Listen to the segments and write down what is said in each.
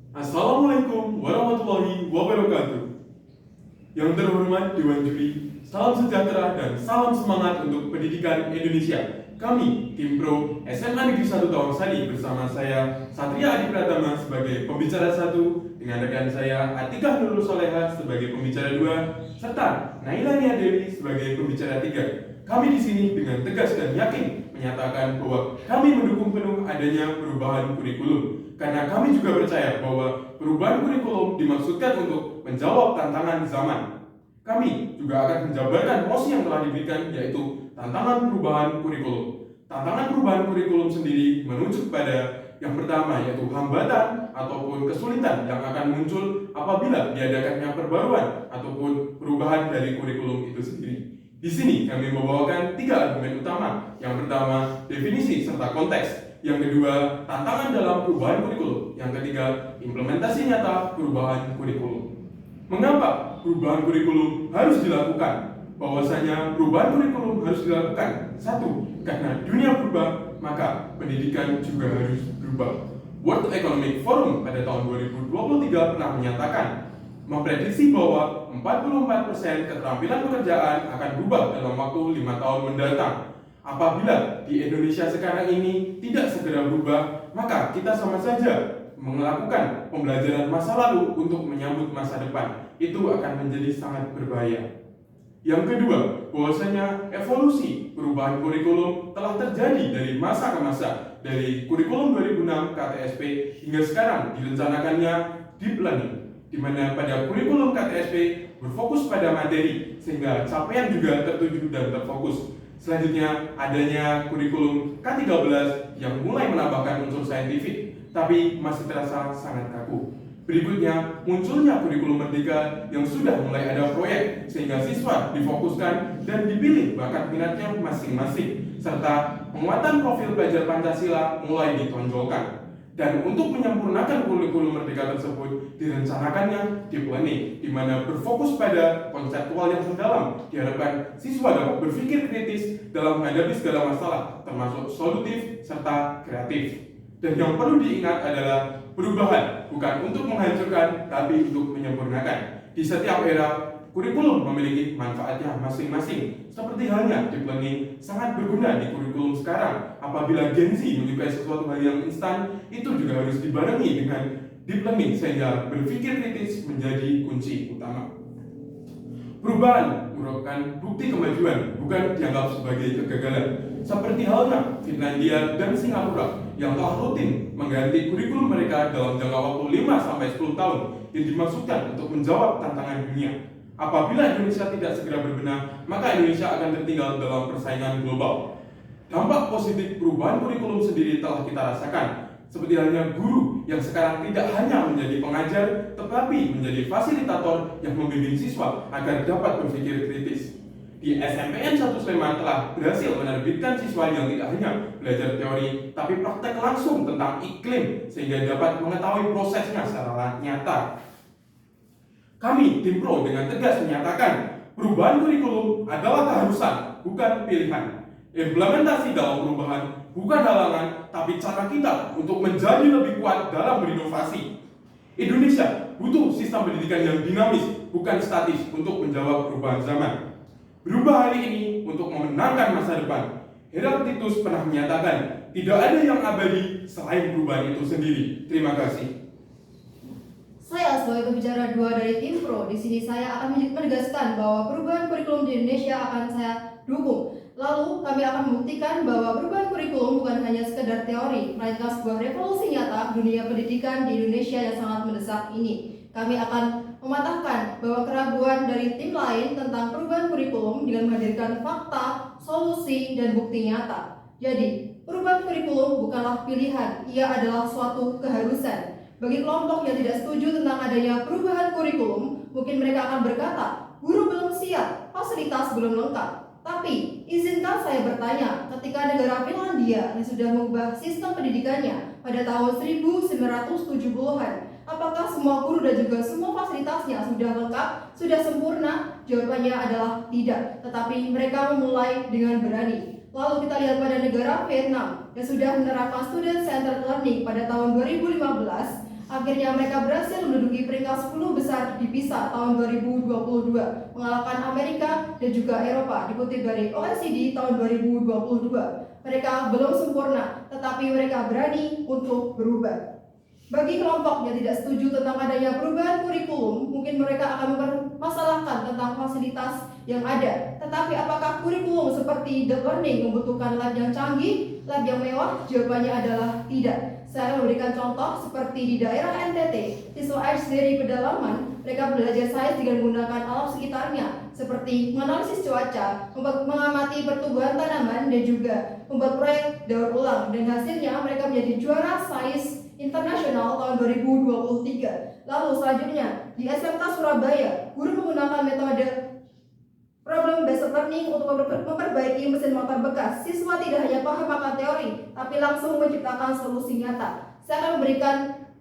Assalamualaikum warahmatullahi wabarakatuh. Yang terhormat Dewan Juri, salam sejahtera dan salam semangat untuk pendidikan Indonesia. Kami, tim Pro SMA Negeri 1 Tawangsari bersama saya, Satria Adi Pratama sebagai pembicara 1, dengan rekan saya, Atikah Nurul Soleha sebagai pembicara 2, serta Naila Nia Dewi sebagai pembicara 3. Kami di sini dengan tegas dan yakin menyatakan bahwa kami mendukung penuh adanya perubahan kurikulum. Karena kami juga percaya bahwa perubahan kurikulum dimaksudkan untuk menjawab tantangan zaman. Kami juga akan menjabarkan porsi yang telah diberikan, yaitu tantangan perubahan kurikulum. Tantangan perubahan kurikulum sendiri menuju pada yang pertama, yaitu hambatan ataupun kesulitan yang akan muncul apabila diadakannya perbaruan ataupun perubahan dari kurikulum itu sendiri. Di sini kami membawakan 3 argumen utama. Yang pertama, definisi serta konteks. Yang kedua, tantangan dalam perubahan kurikulum. Yang ketiga, implementasi nyata perubahan kurikulum. Mengapa perubahan kurikulum harus dilakukan? Bahwasanya perubahan kurikulum harus dilakukan. 1. Karena dunia berubah, maka pendidikan juga harus berubah. World Economic Forum pada tahun 2023 pernah menyatakan, memprediksi bahwa 44% keterampilan pekerjaan akan berubah dalam waktu 5 tahun mendatang. Apabila di Indonesia sekarang ini tidak segera berubah, maka kita sama saja melakukan pembelajaran masa lalu untuk menyambut masa depan. Itu akan menjadi sangat berbahaya. Yang kedua, bahwasanya evolusi perubahan kurikulum telah terjadi dari masa ke masa. Dari kurikulum 2006 KTSP hingga sekarang direncanakannya deep learning, di mana pada kurikulum KTSP berfokus pada materi sehingga capaian juga tertuju dan terfokus. Selanjutnya adanya kurikulum K13 yang mulai menambahkan unsur saintifik, tapi masih terasa sangat kaku. Berikutnya munculnya kurikulum Merdeka yang sudah mulai ada proyek sehingga siswa difokuskan dan dipilih bakat minatnya masing-masing, serta penguatan profil pelajar Pancasila mulai ditonjolkan. Dan untuk menyempurnakan kurikulum Merdeka tersebut direncanakannya deep learning, di mana berfokus pada konseptual yang mendalam. Diharapkan siswa dapat berpikir kritis dalam menghadapi segala masalah, termasuk solutif serta kreatif. Dan yang perlu diingat adalah perubahan bukan untuk menghancurkan, tapi untuk menyempurnakan. Di setiap era, kurikulum memiliki manfaatnya masing-masing. Seperti halnya deep learning sangat berguna di kurikulum sekarang. Apabila Gen Z menyukai sesuatu hal yang instan, itu juga harus dibarengi dengan deep learning sehingga berpikir kritis menjadi kunci utama. Perubahan merupakan bukti kemajuan, bukan dianggap sebagai kegagalan. Seperti halnya Finlandia dan Singapura yang telah rutin mengganti kurikulum mereka dalam jangka waktu 5-10 tahun yang dimaksudkan untuk menjawab tantangan dunia. Apabila Indonesia tidak segera berbenah, maka Indonesia akan tertinggal dalam persaingan global. Dampak positif perubahan kurikulum sendiri telah kita rasakan, seperti halnya guru yang sekarang tidak hanya menjadi pengajar, tetapi menjadi fasilitator yang membimbing siswa agar dapat berpikir kritis. Di SMPN 1 Sleman telah berhasil menerbitkan siswa yang tidak hanya belajar teori, tapi praktek langsung tentang iklim, sehingga dapat mengetahui prosesnya secara nyata. Kami, tim Pro, dengan tegas menyatakan perubahan kurikulum adalah keharusan, bukan pilihan. Implementasi dalam perubahan bukan halangan, tapi cara kita untuk menjadi lebih kuat dalam berinovasi. Indonesia butuh sistem pendidikan yang dinamis, bukan statis untuk menjawab perubahan zaman. Berubah hari ini untuk memenangkan masa depan. Heraklitus pernah menyatakan, tidak ada yang abadi selain perubahan itu sendiri. Terima kasih. Saya sebagai pembicara 2 dari tim Pro, di sini saya akan menegaskan bahwa perubahan kurikulum di Indonesia akan saya dukung. Lalu kami akan membuktikan bahwa perubahan kurikulum bukan hanya sekedar teori, melainkan sebuah revolusi nyata dunia pendidikan di Indonesia yang sangat mendesak ini. Kami akan mematahkan bahwa keraguan dari tim lain tentang perubahan kurikulum dengan menghadirkan fakta, solusi, dan bukti nyata. Jadi, perubahan kurikulum bukanlah pilihan, ia adalah suatu keharusan. Bagi kelompok yang tidak setuju tentang adanya perubahan kurikulum, mungkin mereka akan berkata, guru belum siap, fasilitas belum lengkap. Tapi, izinkan saya bertanya, ketika negara Finlandia yang sudah mengubah sistem pendidikannya pada tahun 1970-an, apakah semua guru dan juga semua fasilitasnya sudah lengkap, sudah sempurna? Jawabannya adalah tidak, tetapi mereka memulai dengan berani. Lalu kita lihat pada negara Vietnam yang sudah menerapkan student-centered learning pada tahun 2015, Akhirnya mereka berhasil menduduki peringkat 10 besar di PISA tahun 2022, mengalahkan Amerika dan juga Eropa. Dikutip dari OECD tahun 2022, mereka belum sempurna, tetapi mereka berani untuk berubah. Bagi kelompok yang tidak setuju tentang adanya perubahan kurikulum, mungkin mereka akan mempermasalahkan tentang fasilitas yang ada. Tetapi apakah kurikulum seperti The Learning membutuhkan lab yang canggih, lab yang mewah? Jawabannya adalah tidak. Saya memberikan contoh seperti di daerah NTT, siswa X dari pedalaman, mereka belajar sains dengan menggunakan alam sekitarnya, seperti menganalisis cuaca, mengamati pertumbuhan tanaman, dan juga membuat proyek daur ulang. Dan hasilnya mereka menjadi juara sains internasional tahun 2023. Lalu selanjutnya di SMK Surabaya, guru menggunakan metode problem based learning untuk memperbaiki mesin motor bekas. Siswa tidak hanya paham akan teori, tapi langsung menciptakan solusi nyata. Saya akan memberikan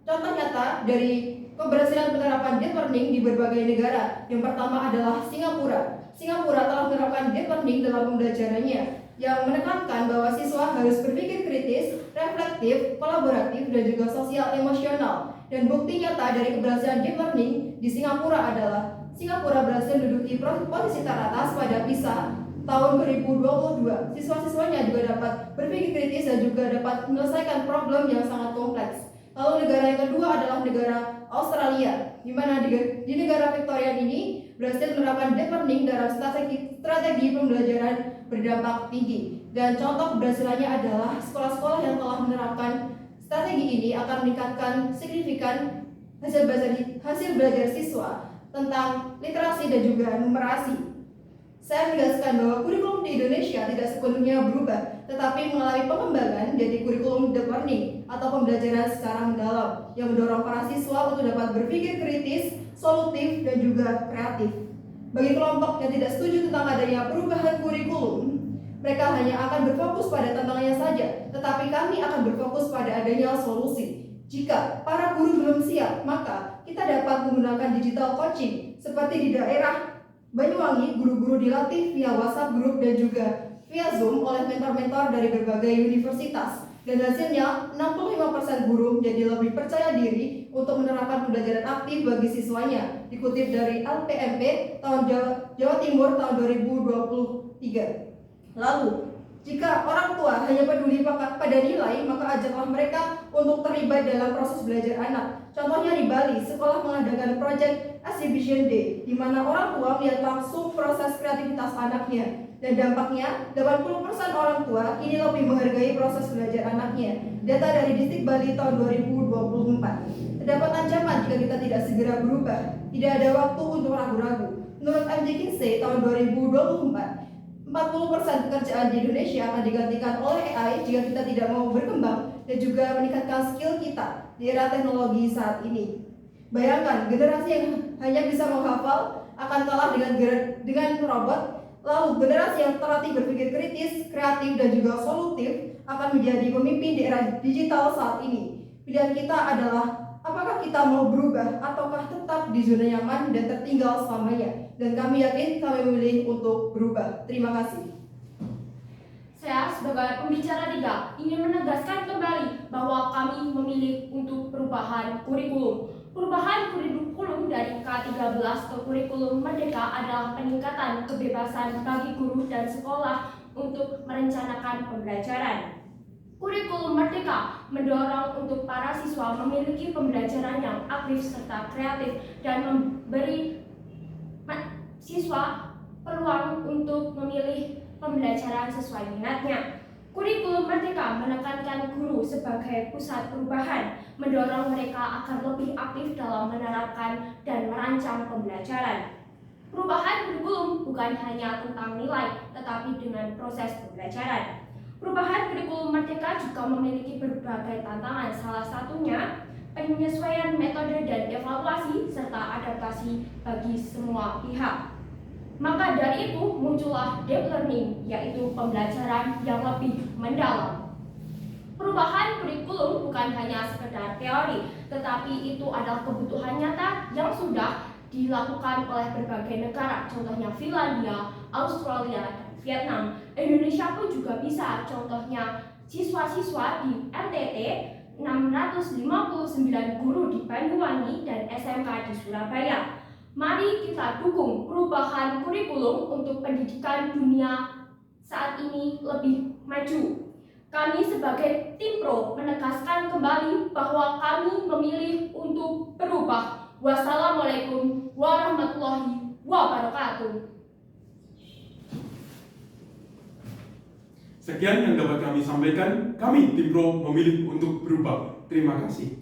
contoh nyata dari keberhasilan penerapan deep learning di berbagai negara. Yang pertama adalah Singapura. Singapura telah menerapkan deep learning dalam pembelajarannya, yang menekankan bahwa siswa harus berpikir kritis, reflektif, kolaboratif, dan juga sosial emosional. Dan bukti nyata dari keberhasilan deep learning di Singapura adalah Singapura berhasil menduduki posisi teratas pada PISA tahun 2022. Siswa-siswanya juga dapat berpikir kritis dan juga dapat menyelesaikan problem yang sangat kompleks. Lalu negara yang kedua adalah negara Australia, di mana di negara Victoria ini berhasil menerapkan deep learning dalam strategi pembelajaran berdampak tinggi. Dan contoh keberhasilannya adalah sekolah-sekolah yang telah menerapkan strategi ini akan meningkatkan signifikan hasil belajar siswa tentang literasi dan juga numerasi. Saya menegaskan bahwa kurikulum di Indonesia tidak sepenuhnya berubah, tetapi mengalami pengembangan dari kurikulum deep learning atau pembelajaran secara mendalam yang mendorong para siswa untuk dapat berpikir kritis, solutif, dan juga kreatif. Bagi kelompok yang tidak setuju tentang adanya perubahan kurikulum, mereka hanya akan berfokus pada tantangannya saja, tetapi kami akan berfokus pada adanya solusi. Jika para guru belum siap, maka kita dapat menggunakan digital coaching seperti di daerah Banyuwangi. Guru-guru dilatih via WhatsApp group dan juga via Zoom oleh mentor-mentor dari berbagai universitas. Dan hasilnya 65% guru menjadi lebih percaya diri untuk menerapkan pembelajaran aktif bagi siswanya. Dikutip dari LPMP tahun Jawa Timur tahun 2023. Lalu, jika orang tua hanya peduli pada nilai, maka ajaklah mereka untuk terlibat dalam proses belajar anak. Contohnya di Bali, sekolah mengadakan Project Exhibition Day, di mana orang tua melihat langsung proses kreativitas anaknya. Dan dampaknya, 80% orang tua kini lebih menghargai proses belajar anaknya. Data dari Distrik Bali tahun 2024. Terdapat ancaman jika kita tidak segera berubah. Tidak ada waktu untuk ragu-ragu. Menurut McKinsey tahun 2024, 40% pekerjaan di Indonesia akan digantikan oleh AI jika kita tidak mau berkembang dan juga meningkatkan skill kita di era teknologi saat ini. Bayangkan, generasi yang hanya bisa menghafal akan kalah dengan robot. Lalu generasi yang terlatih berpikir kritis, kreatif, dan juga solutif akan menjadi pemimpin di era digital saat ini. Pilihan kita adalah apakah kita mau berubah ataukah tetap di zona nyaman dan tertinggal selamanya. Dan kami yakin kami memilih untuk berubah. Terima kasih. Saya sebagai pembicara 3 ingin menegaskan kembali bahwa kami memilih untuk perubahan kurikulum. Perubahan kurikulum dari K13 ke kurikulum Merdeka adalah peningkatan kebebasan bagi guru dan sekolah untuk merencanakan pembelajaran. Kurikulum Merdeka mendorong untuk para siswa memiliki pembelajaran yang aktif serta kreatif dan memberi siswa peluang untuk memilih pembelajaran sesuai minatnya. Kurikulum Merdeka menekankan guru sebagai pusat perubahan, mendorong mereka akan lebih aktif dalam menerapkan dan merancang pembelajaran. Perubahan kurikulum bukan hanya tentang nilai, tetapi dengan proses pembelajaran. Perubahan kurikulum Merdeka juga memiliki berbagai tantangan, salah satunya penyesuaian metode dan evaluasi serta adaptasi bagi semua pihak. Maka dari itu muncullah deep learning, yaitu pembelajaran yang lebih mendalam. Perubahan kurikulum bukan hanya sekedar teori, tetapi itu adalah kebutuhan nyata yang sudah dilakukan oleh berbagai negara, contohnya Finlandia, Australia, dan Vietnam. Indonesia pun juga bisa, contohnya siswa-siswa di NTT 659 guru di Banyuwangi dan SMK di Surabaya. Mari kita dukung perubahan kurikulum untuk pendidikan dunia saat ini lebih maju. Kami sebagai tim pro menegaskan kembali bahwa kami memilih untuk berubah. Wassalamualaikum warahmatullahi wabarakatuh. Sekian yang dapat kami sampaikan. Kami tim Pro memilih untuk berubah. Terima kasih.